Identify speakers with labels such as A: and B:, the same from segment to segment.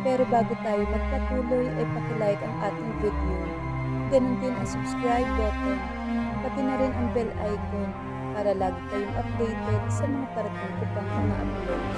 A: Pero bago tayo magpatuloy ay pakilike ang ating video. Ganun din ang subscribe button, pati na rin ang bell icon para lagi kayong updated sa mga parating ko pang mga uploads.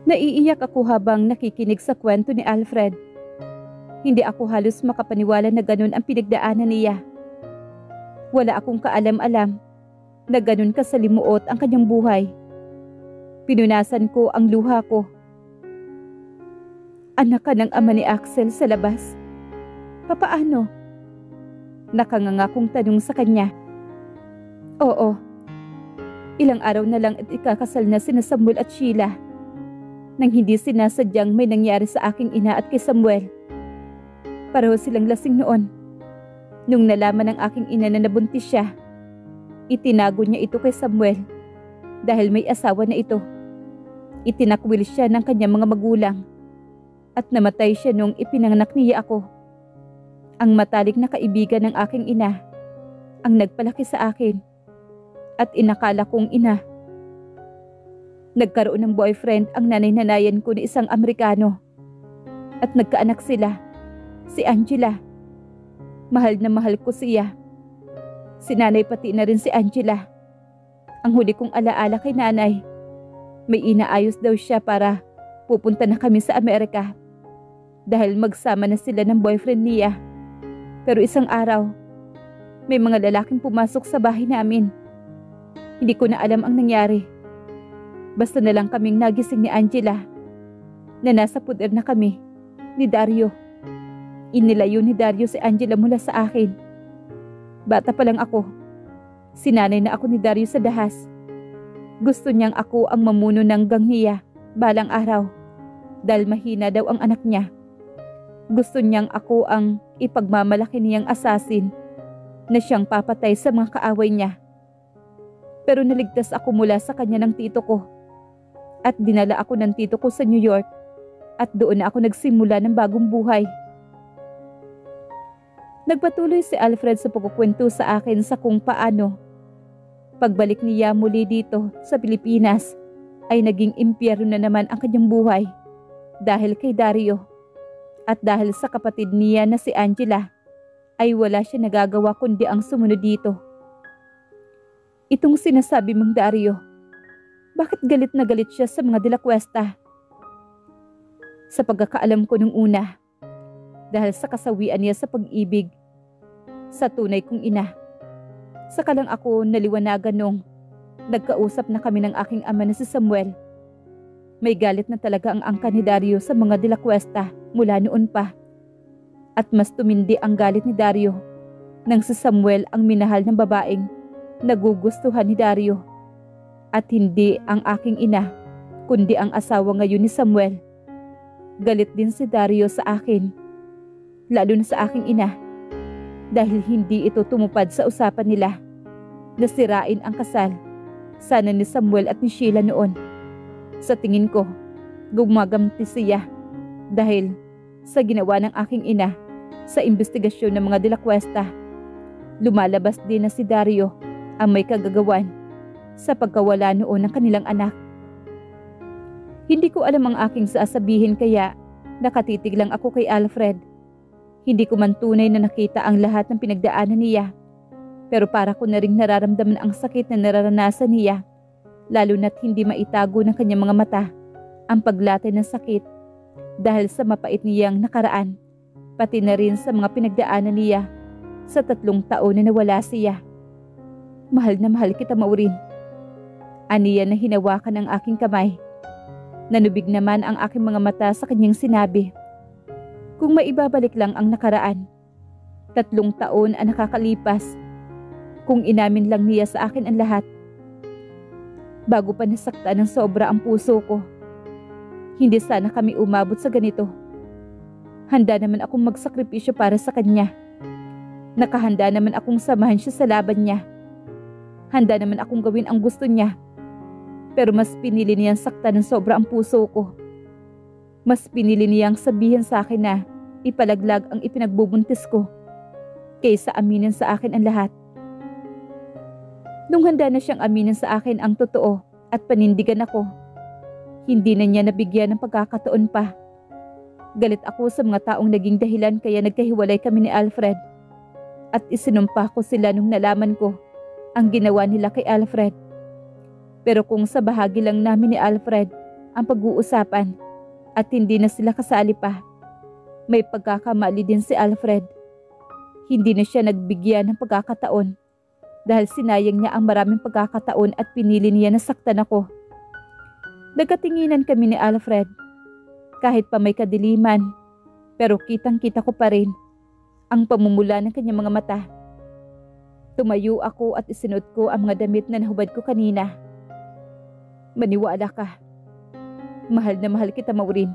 B: Naiiyak ako habang nakikinig sa kwento ni Alfred. Hindi ako halos makapaniwala na ganun ang pinagdaanan niya. Wala akong kaalam-alam na ganun kasalimuot ang kanyang buhay. Pinunasan ko ang luha ko. Anak ka ng ama ni Axel sa labas. Papaano? Nakanganga kong tanong sa kanya. Oo. Ilang araw na lang at ikakasal na sina Samuel at Sheila. Nang hindi sinasadyang may nangyari sa aking ina at kay Samuel. Pareho silang lasing noon. Nung nalaman ng aking ina na nabuntis siya, itinago niya ito kay Samuel dahil may asawa na ito. Itinakwil siya ng kanyang mga magulang at namatay siya nung ipinanganak niya ako. Ang matalik na kaibigan ng aking ina ang nagpalaki sa akin at inakala kong ina. Nagkaroon ng boyfriend ang nanay-nanayan ko ni isang Amerikano. At nagkaanak sila, si Angela. Mahal na mahal ko siya. Si nanay pati na rin si Angela. Ang huli kong alaala kay nanay, may inaayos daw siya para pupunta na kami sa Amerika. Dahil magsama na sila ng boyfriend niya. Pero isang araw, may mga lalaking pumasok sa bahay namin. Hindi ko na alam ang nangyari. Basta na lang kaming nagising ni Angela na nasa puder na kami ni Dario. Inilayo ni Dario si Angela mula sa akin. Bata pa lang ako. Sinanay na ako ni Dario sa dahas. Gusto niyang ako ang mamuno ng gang niya balang araw dahil mahina daw ang anak niya. Gusto niyang ako ang ipagmamalaki niyang asasin na siyang papatay sa mga kaaway niya. Pero naligtas ako mula sa kanya ng tito ko. At dinala ako ng tito ko sa New York at doon na ako nagsimula ng bagong buhay. Nagpatuloy si Alfred sa pagkukwento sa akin sa kung paano. Pagbalik niya muli dito sa Pilipinas ay naging impyerno na naman ang kanyang buhay dahil kay Dario. At dahil sa kapatid niya na si Angela ay wala siya nagagawa kundi ang sumunod dito. Itong sinasabi mong Dario, bakit galit na galit siya sa mga Delacuesta? Sa pagkakaalam ko nung una, dahil sa kasawian niya sa pag-ibig, sa tunay kong ina. Saka lang ako naliwanagan nung nagkausap na kami ng aking ama na si Samuel. May galit na talaga ang angka ni Dario sa mga Delacuesta mula noon pa. At mas tumindi ang galit ni Dario nang si Samuel ang minahal ng babaeng nagugustuhan ni Dario. At hindi ang aking ina, kundi ang asawa ngayon ni Samuel. Galit din si Dario sa akin, lalo na sa aking ina, dahil hindi ito tumupad sa usapan nila na sirain ang kasal sana ni Samuel at ni Sheila noon. Sa tingin ko, gumagamti siya dahil sa ginawa ng aking ina sa investigasyon ng mga Delacuesta. Lumalabas din na si Dario ang may kagagawan sa pagkawala noon ng kanilang anak. Hindi ko alam ang aking sasabihin kaya nakatitig lang ako kay Alfred. Hindi ko man tunay na nakita ang lahat ng pinagdaanan niya. Pero para ko na ring nararamdaman ang sakit na nararanasan niya, lalo na't hindi maitago ng kanyang mga mata ang paglatay ng sakit dahil sa mapait niyang nakaraan, pati na rin sa mga pinagdaanan niya sa 3 taon na nawala siya. Mahal na mahal kita, Maureen. Aniya na hinawakan ang aking kamay. Nanubig naman ang aking mga mata sa kanyang sinabi. Kung maibabalik lang ang nakaraan, 3 taon ang nakakalipas. Kung inamin lang niya sa akin ang lahat. Bago pa nasaktan ng sobra ang puso ko. Hindi sana kami umabot sa ganito. Handa naman akong magsakripisyo para sa kanya. Nakahanda naman akong samahan siya sa laban niya. Handa naman akong gawin ang gusto niya. Pero mas pinili niyang saktan ng sobra ang puso ko. Mas pinili niyang sabihin sa akin na ipalaglag ang ipinagbubuntis ko kaysa aminin sa akin ang lahat. Nung handa na siyang aminin sa akin ang totoo at panindigan ako, hindi na niya nabigyan ng pagkakataon pa. Galit ako sa mga taong naging dahilan kaya nagkahiwalay kami ni Alfred. At isinumpa ko sila nung nalaman ko ang ginawa nila kay Alfred. Pero kung sa bahagi lang namin ni Alfred ang pag-uusapan at hindi na sila kasali pa, may pagkakamali din si Alfred. Hindi na siya nagbigyan ng pagkakataon dahil sinayang niya ang maraming pagkakataon at pinili niya na saktan ako. Nagkatinginan kami ni Alfred. Kahit pa may kadiliman, pero kitang-kita ko pa rin ang pamumula ng kanyang mga mata. Tumayo ako at isinuot ko ang mga damit na nahubad ko kanina. Maniwala ka. Mahal na mahal kita, Maureen.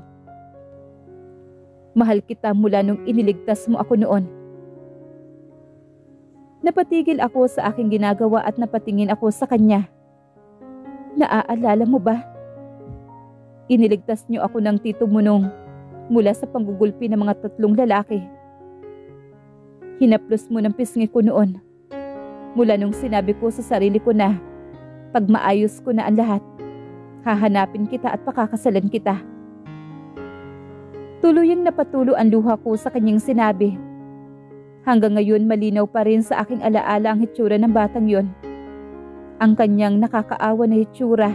B: Mahal kita mula nung iniligtas mo ako noon. Napatigil ako sa aking ginagawa at napatingin ako sa kanya. Naaalala mo ba? Iniligtas niyo ako ng tito mo nung mula sa panggugulpi ng mga 3 lalaki. Hinaplos mo ng pisngi ko noon. Mula nung sinabi ko sa sarili ko na pag maayos ko na ang lahat, hahanapin kita at pakakasalan kita. Tuluyang napatulo ang luha ko sa kanyang sinabi. Hanggang ngayon malinaw pa rin sa aking alaala ang hitsura ng batang yon. Ang kanyang nakakaawa na hitsura,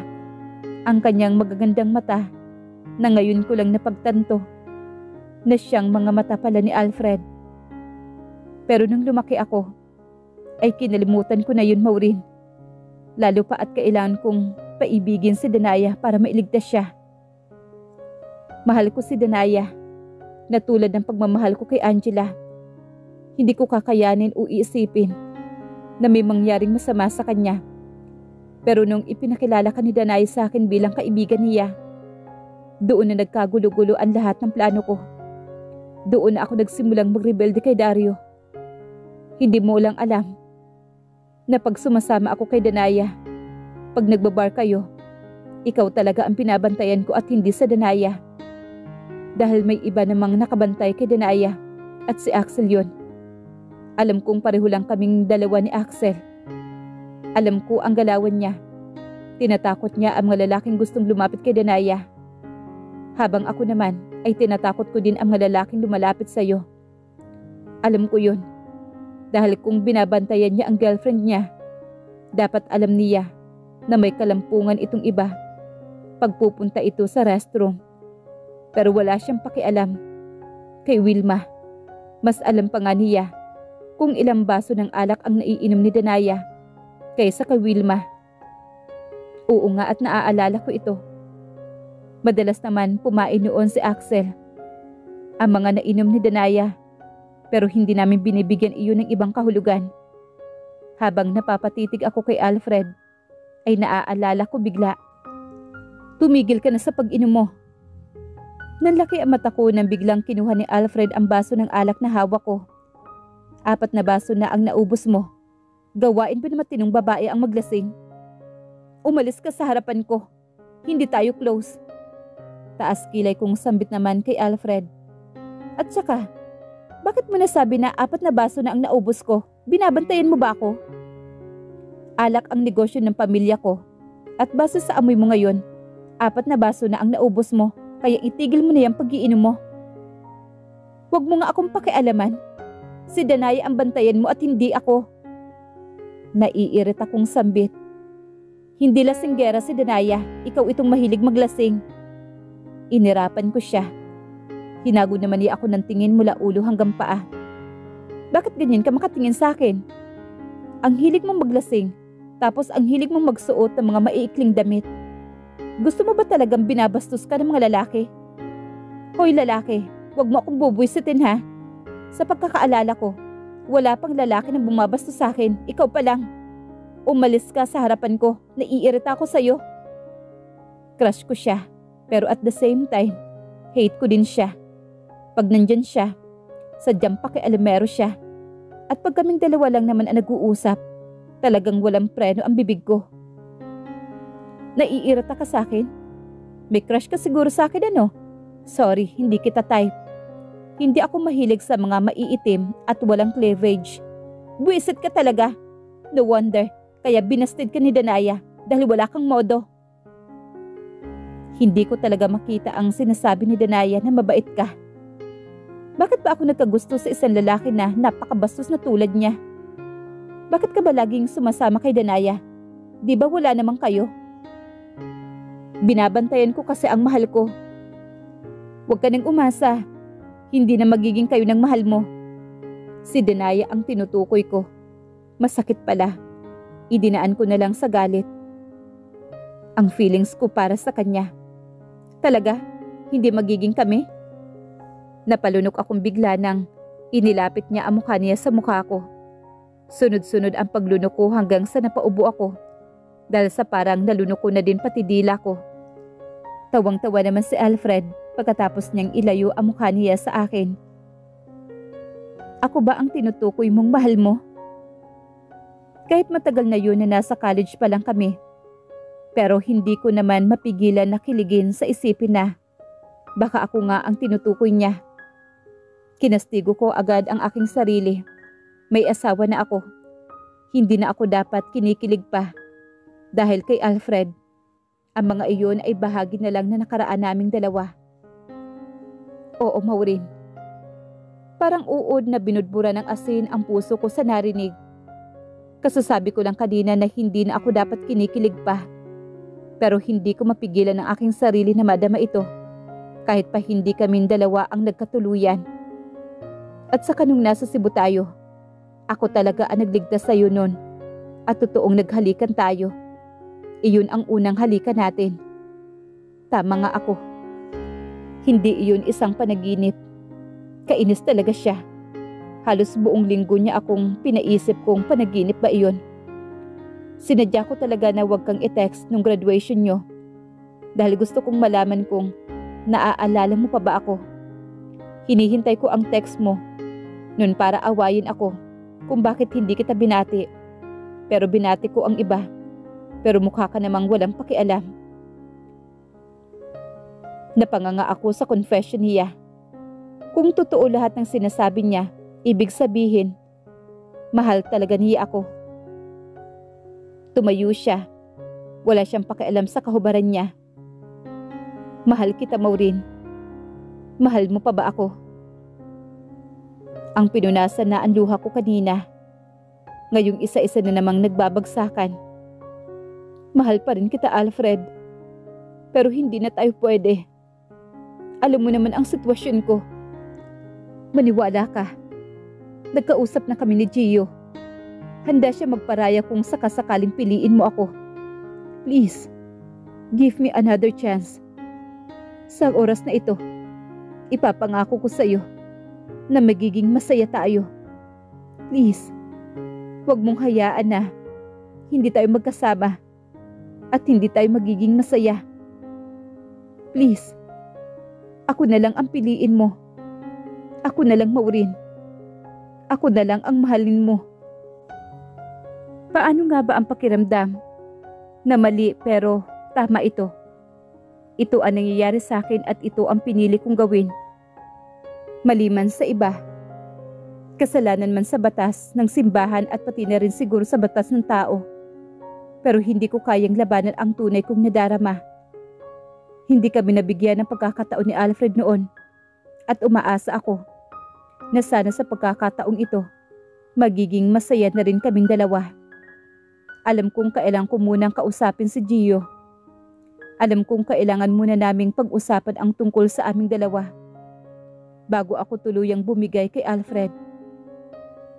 B: ang kanyang magagandang mata na ngayon ko lang napagtanto na siyang mga mata pala ni Alfred. Pero nung lumaki ako, ay kinalimutan ko na yun, Maureen. Lalo pa at kailangan kong paibigin si Danaya para mailigtas siya. Mahal ko si Danaya, na tulad ng pagmamahal ko kay Angela. Hindi ko kakayanin o iisipin na may mangyaring masama sa kanya. Pero nung ipinakilala ka ni Danaya sa akin bilang kaibigan niya, doon na nagkagulo-gulo ang lahat ng plano ko. Doon na ako nagsimulang magrebelde kay Dario. Hindi mo lang alam na pag sumasama ako kay Danaya, pag nagbabar kayo, ikaw talaga ang pinabantayan ko at hindi sa Danaya. Dahil may iba namang nakabantay kay Danaya at si Axel yon. Alam kong pareho lang kaming dalawa ni Axel. Alam ko ang galawan niya. Tinatakot niya ang mga lalaking gustong lumapit kay Danaya. Habang ako naman ay tinatakot ko din ang mga lalaking lumalapit sa iyo. Alam ko yun. Dahil kung binabantayan niya ang girlfriend niya, dapat alam niya na may kalampungan itong iba pagpupunta ito sa restroom. Pero wala siyang pakialam. Kay Wilma, mas alam pa nga niya kung ilang baso ng alak ang naiinom ni Danaya kaysa kay Wilma. Oo nga at naaalala ko ito. Madalas naman pumain noon si Axel. Ang mga nainom ni Danaya, pero hindi namin binibigyan iyon ng ibang kahulugan. Habang napapatitig ako kay Alfred, ay naaalala ko bigla. Tumigil ka na sa pag-inom mo. Nanlaki ang mata ko nang biglang kinuha ni Alfred ang baso ng alak na hawak ko. 4 na baso na ang naubos mo. Gawain ba na matinong babae ang maglasing? Umalis ka sa harapan ko. Hindi tayo close. Taas kilay kong sambit naman kay Alfred. At saka, bakit mo nasabi na 4 na baso na ang naubos ko? Binabantayan mo ba ako? Alak ang negosyo ng pamilya ko. At base sa amoy mo ngayon, 4 na baso na ang naubos mo, kaya itigil mo na yung pag-iinom mo. Huwag mo nga akong pakialaman. Si Danaya ang bantayan mo at hindi ako. Naiirita kong sambit. Hindi lasinggera si Danaya, ikaw itong mahilig maglasing. Inirapan ko siya. Hinago naman niya ako ng tingin mula ulo hanggang paa. Bakit ganyan ka makatingin sa akin? Ang hilig mong maglasing, tapos ang hilig mong magsuot ng mga maiikling damit. Gusto mo ba talagang binabastos ka ng mga lalaki? Hoy lalaki, wag mo akong bubwisitin ha. Sa pagkakaalala ko, wala pang lalaki na bumabastos sa akin, ikaw pa lang. Umalis ka sa harapan ko, naiirita ako sa'yo. Crush ko siya, pero at the same time, hate ko din siya. Pag nandyan siya, sadyang pakialamero siya. At pag kaming dalawa lang naman ang nag-uusap, Talagang walang preno ang bibig ko. Naiirita ka sa akin? May crush ka siguro sa akin ano? Sorry, hindi kita type. Hindi ako mahilig sa mga maiitim at walang cleavage. Buwisit ka talaga. No wonder, kaya binasted ka ni Danaya dahil wala kang modo. Hindi ko talaga makita ang sinasabi ni Danaya na mabait ka. Bakit ba ako nagkagusto sa isang lalaki na napakabastos na tulad niya? Bakit ka ba laging sumasama kay Danaya? Di ba wala namang kayo? Binabantayan ko kasi ang mahal ko. Huwag ka nang umasa. Hindi na magiging kayo ng mahal mo. Si Danaya ang tinutukoy ko. Masakit pala. Idinaan ko na lang sa galit. Ang feelings ko para sa kanya. Talaga, hindi magiging kami? Napalunok akong bigla nang inilapit niya ang mukha niya sa mukha ko. Sunod-sunod ang paglunok ko hanggang sa napaubo ako. Dahil sa parang nalunok ko na din pati dila ko. Tawang-tawa naman si Alfred pagkatapos niyang ilayo ang mukha niya sa akin. Ako ba ang tinutukoy mong mahal mo? Kahit matagal na yun na nasa college pa lang kami. Pero hindi ko naman mapigilan na kiligin sa isipin na baka ako nga ang tinutukoy niya. Kinastigo ko agad ang aking sarili. May asawa na ako. Hindi na ako dapat kinikilig pa. Dahil kay Alfred, ang mga iyon ay bahagi na lang na nakaraan naming dalawa. Oo, Maureen. Parang uod na binudbura ng asin ang puso ko sa narinig. Kasasabi ko lang kanina na hindi na ako dapat kinikilig pa. Pero hindi ko mapigilan ang aking sarili na madama ito. Kahit pa hindi kaming dalawa ang nagkatuluyan. At sa kanung nasa Cebu tayo, ako talaga ang nagligtas sa iyo nun. At totoong naghalikan tayo. Iyon ang unang halikan natin. Tama nga ako. Hindi iyon isang panaginip. Kainis talaga siya. Halos buong linggo niya akong pinaisip kung panaginip ba iyon. Sinadya ko talaga na huwag kang i-text nung graduation nyo. Dahil gusto kong malaman kung naaalala mo pa ba ako. Hinihintay ko ang text mo. Nun para awayin ako kung bakit hindi kita binati. Pero binati ko ang iba. Pero mukha ka namang walang pakialam. Napanganga ako sa confession niya. Kung totoo lahat ng sinasabi niya, ibig sabihin, mahal talaga niya ako. Tumayo siya. Wala siyang pakialam sa kahubaran niya. Mahal kita, Maureen. Mahal mo pa ba ako? Ang pinunasan na ang luha ko kanina. Ngayong isa-isa na namang nagbabagsakan. Mahal pa rin kita, Alfred. Pero hindi na tayo pwede. Alam mo naman ang sitwasyon ko. Maniwala ka. Nagkausap na kami ni Gio. Handa siya magparaya kung sakasakaling piliin mo ako. Please, give me another chance. Sa oras na ito, ipapangako ko sa iyo na magiging masaya tayo. Please, huwag mong hayaan na hindi tayo magkasama at hindi tayo magiging masaya. Please, ako na lang ang piliin mo. Ako na lang, Maureen. Ako na lang ang mahalin mo. Paano nga ba ang pakiramdam na mali pero tama ito? Ito ang nangyayari sa akin at ito ang pinili kong gawin. Mali man sa iba. Kasalanan man sa batas ng simbahan at pati na rin siguro sa batas ng tao. Pero hindi ko kayang labanan ang tunay kong nadarama. Hindi kami nabigyan ng pagkakataon ni Alfred noon. At umaasa ako na sana sa pagkakataong ito, magiging masaya na rin kaming dalawa. Alam kong kailangan ko munang kausapin si Gio. Alam kong kailangan muna naming pag-usapan ang tungkol sa aming dalawa bago ako tuluyang bumigay kay Alfred.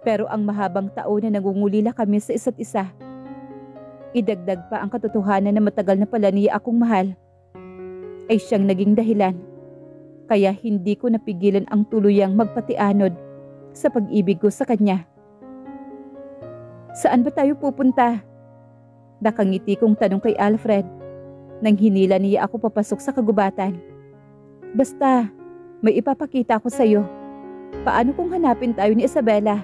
B: Pero ang mahabang taon na nangungulila kami sa isa't isa, idagdag pa ang katotohanan na matagal na pala niya akong mahal, ay siyang naging dahilan. Kaya hindi ko napigilan ang tuluyang magpatianod sa pag-ibig ko sa kanya. Saan ba tayo pupunta? Nakangiti kong tanong kay Alfred nang hinila niya ako papasok sa kagubatan. Basta, may ipapakita ko sa iyo. Paano kung hanapin tayo ni Isabela?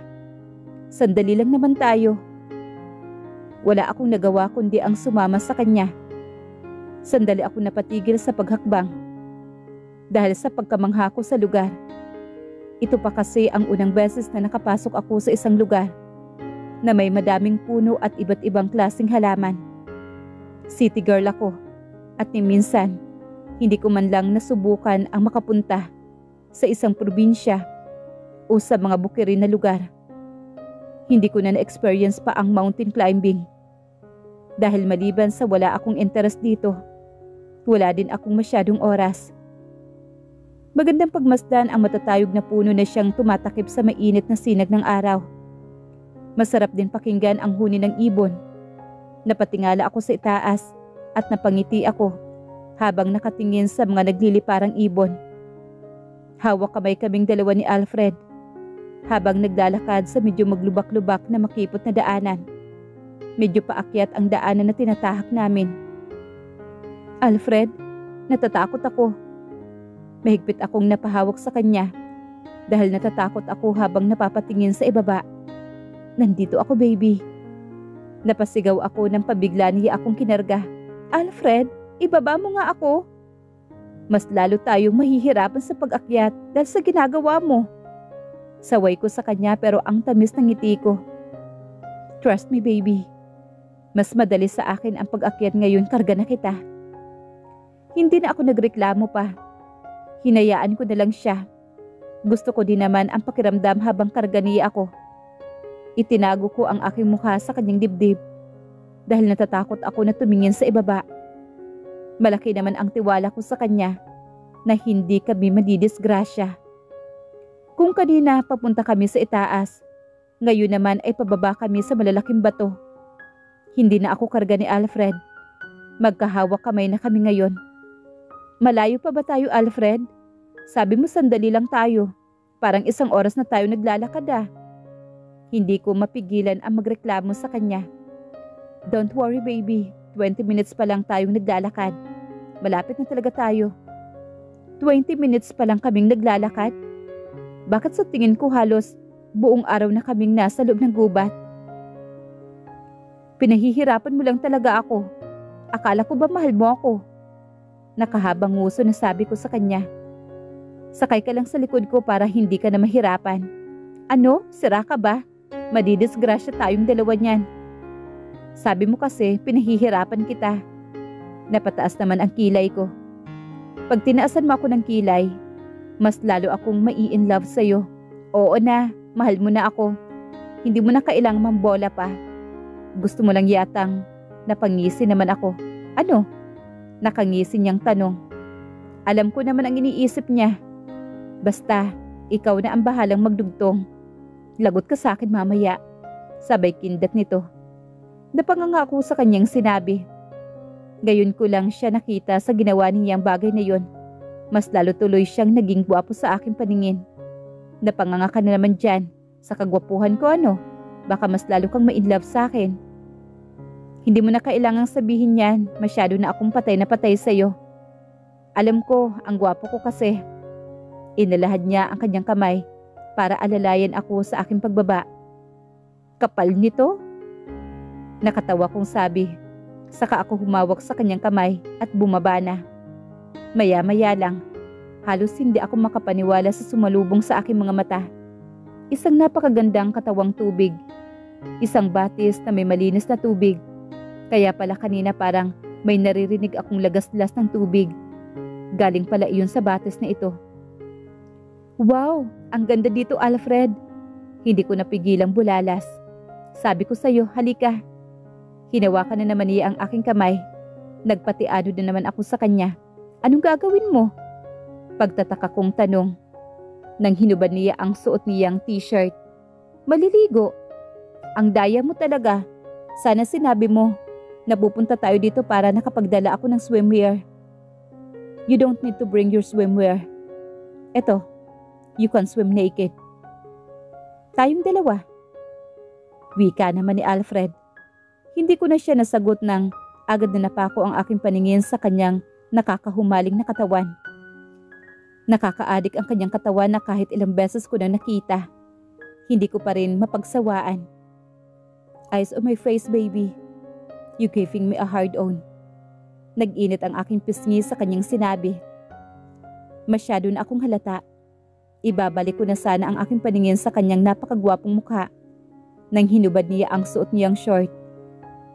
B: Sandali lang naman tayo. Wala akong nagawa kundi ang sumama sa kanya. Sandali ako napatigil sa paghakbang dahil sa pagkamangha ko sa lugar. Ito pa kasi ang unang beses na nakapasok ako sa isang lugar na may madaming puno at iba't ibang klaseng halaman. City girl ako at ni minsan hindi ko man lang nasubukan ang makapunta sa isang probinsya o sa mga bukirin na lugar. Hindi ko na na-experience pa ang mountain climbing. Dahil maliban sa wala akong interest dito, wala din akong masyadong oras. Magandang pagmasdan ang matatayog na puno na siyang tumatakip sa mainit na sinag ng araw. Masarap din pakinggan ang huni ng ibon. Napatingala ako sa itaas at napangiti ako habang nakatingin sa mga nagliliparang ibon. Hawak kamay kaming dalawa ni Alfred habang naglalakad sa medyo maglubak-lubak na makipot na daanan. Medyo paakyat ang daanan na tinatahak namin. Alfred, natatakot ako. Mahigpit akong napahawak sa kanya dahil natatakot ako habang napapatingin sa ibaba. Nandito ako, baby. Napasigaw ako nang pabigla niya akong kinarga. Alfred, ibaba mo nga ako. Mas lalo tayong mahihirapan sa pag-akyat dahil sa ginagawa mo. Saway ko sa kanya pero ang tamis ng ngiti ko. Trust me, baby. Mas madali sa akin ang pag-akyat ngayon karga na kita. Hindi na ako nagreklamo pa. Hinayaan ko na lang siya. Gusto ko din naman ang pakiramdam habang karga niya ako. Itinago ko ang aking mukha sa kanyang dibdib dahil natatakot ako na tumingin sa ibaba. Malaki naman ang tiwala ko sa kanya na hindi kami madidisgrasya. Kung kanina papunta kami sa itaas, ngayon naman ay pababa kami sa malalaking bato. Hindi na ako karga ni Alfred. Magkahawak kamay na kami ngayon. Malayo pa ba tayo, Alfred? Sabi mo sandali lang tayo. Parang 1 oras na tayo naglalakad ah. Hindi ko mapigilan ang magreklamo sa kanya. Don't worry, baby. 20 minutes pa lang tayong naglalakad. Malapit na talaga tayo. 20 minutes pa lang kaming naglalakad? Bakit sa tingin ko halos buong araw na kaming nasa loob ng gubat? Pinahihirapan mo lang talaga ako. Akala ko ba mahal mo ako? Nakahabang nguso na sabi ko sa kanya. Sakay ka lang sa likod ko para hindi ka na mahirapan. Ano? Sira ka ba? Madidisgrasya tayong dalawa niyan. Sabi mo kasi pinahihirapan kita. Napataas naman ang kilay ko. Pag tinaasan mo ako ng kilay, mas lalo akong mai-in-love sa'yo. Oo na, mahal mo na ako. Hindi mo na kailang mambola pa. Gusto mo lang yatang napangisi naman ako. Ano? Nakangisi niyang tanong. Alam ko naman ang iniisip niya. Basta, ikaw na ang bahalang magdugtong. Lagot ka sa akin mamaya. Sabay kindat nito. Napanganga ako sa kanyang sinabi. Gayon ko lang siya nakita sa ginawa niyang bagay na yon. Mas lalo tuloy siyang naging gwapo sa aking paningin. Napanganga ka na naman dyan. Sa kagwapuhan ko ano? Baka mas lalo kang ma-inlove sa akin. Hindi mo na kailangang sabihin yan. Masyado na akong patay na patay sa'yo. Alam ko, ang gwapo ko kasi. Inalahad niya ang kanyang kamay para alalayan ako sa aking pagbaba. Kapal nito? Nakatawa kong sabi. Saka ako humawak sa kanyang kamay at bumaba na. Maya-maya lang, halos hindi ako makapaniwala sa sumalubong sa aking mga mata. Isang napakagandang katawang tubig. Isang batis na may malinis na tubig. Kaya pala kanina parang may naririnig akong lagaslas ng tubig. Galing pala iyon sa batis na ito. Wow, ang ganda dito, Alfred. Hindi ko napigilang bulalas. Sabi ko sa'yo, halika. Hinawakan na naman niya ang aking kamay. Nagpatiado na naman ako sa kanya. Anong gagawin mo? Pagtataka kong tanong. Nang hinubad niya ang suot niyang t-shirt. Maliligo. Ang daya mo talaga. Sana sinabi mo na pupunta tayo dito para nakapagdala ako ng swimwear. You don't need to bring your swimwear. Eto, you can swim naked. Tayong dalawa. Wika naman ni Alfred. Hindi ko na siya nasagot nang agad na napako ang aking paningin sa kanyang nakakahumaling na katawan. Nakakaadik ang kanyang katawan na kahit ilang beses ko na nakita. Hindi ko pa rin mapagsawaan. Eyes on my face, baby. You giving me a hard on. Nag-init ang aking pisngi sa kanyang sinabi. Masyado na akong halata. Ibabalik ko na sana ang aking paningin sa kanyang napakagwapong mukha. Nang hinubad niya ang suot niyang short.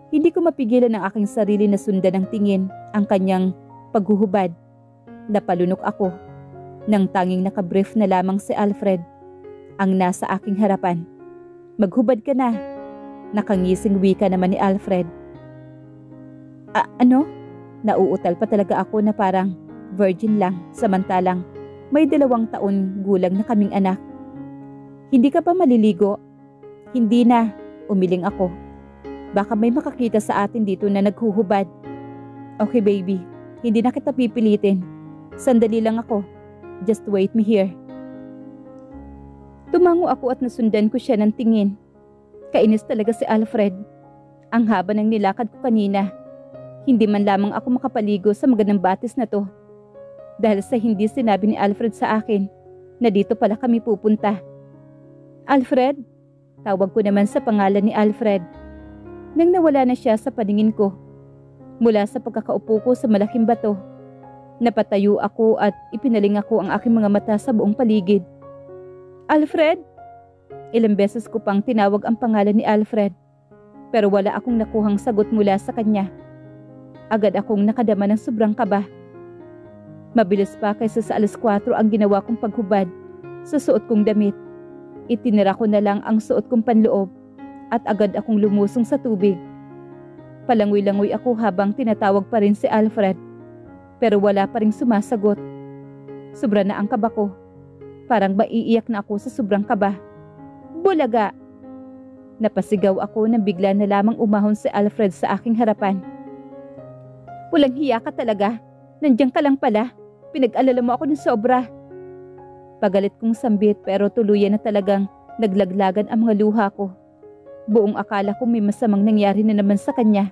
B: Hindi ko mapigilan ang aking sarili na sundan ng tingin ang kanyang paghuhubad. Napalunok ako. Nang tanging nakabrief na lamang si Alfred ang nasa aking harapan. Maghubad ka na. Nakangising wika naman ni Alfred. Ano? Nauutal pa talaga ako na parang virgin lang samantalang may 2 taon gulang na kaming anak. Hindi ka pa maliligo? Hindi na. Umiling ako. Baka may makakita sa atin dito na naghuhubad. Okay baby, hindi na kita pipilitin. Sandali lang ako. Just wait me here. Tumango ako at nasundan ko siya ng tingin. Kainis talaga si Alfred. Ang haba ng nilakad ko kanina. Hindi man lamang ako makapaligo sa magandang batis na to. Dahil sa hindi sinabi ni Alfred sa akin na dito pala kami pupunta. Alfred? Tawag ko naman sa pangalan ni Alfred. Nang nawala na siya sa paningin ko. Mula sa pagkakaupo ko sa malaking bato. Napatayo ako at ipinaling ako ang aking mga mata sa buong paligid. Alfred? Ilang beses ko pang tinawag ang pangalan ni Alfred. Pero wala akong nakuhang sagot mula sa kanya. Agad akong nakadama ng sobrang kaba. Mabilis pa kaysa sa 4:00 ang ginawa kong paghubad sa suot kong damit. Itinira ko na lang ang suot kong panloob at agad akong lumusong sa tubig. Palangoy-langoy ako habang tinatawag pa rin si Alfred. Pero wala pa ring sumasagot. Sobra na ang kaba ko. Parang maiiyak na ako sa sobrang kaba. Bulaga! Napasigaw ako nang bigla na lamang umahon si Alfred sa aking harapan. Walang hiya ka talaga. Nandiyan ka lang pala. Pinag-alala mo ako ng sobra. Pagalit kong sambit pero tuluyan na talagang naglaglagan ang mga luha ko. Buong akala ko may masamang nangyari na naman sa kanya.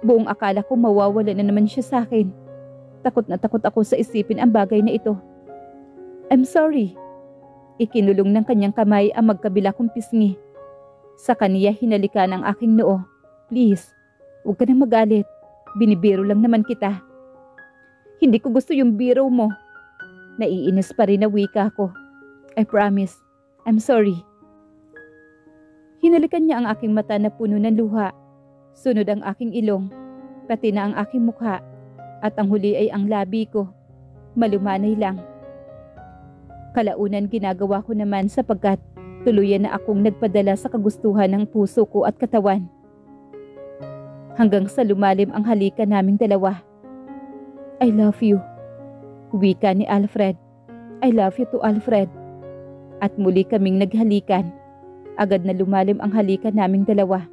B: Buong akala ko mawawala na naman siya sa akin. Takot na takot ako sa isipin ang bagay na ito. I'm sorry. Ikinulong ng kanyang kamay ang magkabila kong pisngi. Sa kaniya hinalikan ang aking noo. Please, huwag ka nang magalit. Binibiro lang naman kita. Hindi ko gusto yung biro mo. Naiinis pa rin na wika ko. I promise. I'm sorry. Hinalikan niya ang aking mata na puno ng luha. Sunod ang aking ilong. Pati na ang aking mukha. At ang huli ay ang labi ko. Malumanay lang. Kalaunan ginagawa ko naman sapagkat tuluyan na akong nagpadala sa kagustuhan ng puso ko at katawan. Hanggang sa lumalim ang halika naming dalawa. I love you. Wika ni Alfred. I love you too, Alfred. At muli kaming naghalikan. Agad na lumalim ang halika naming dalawa.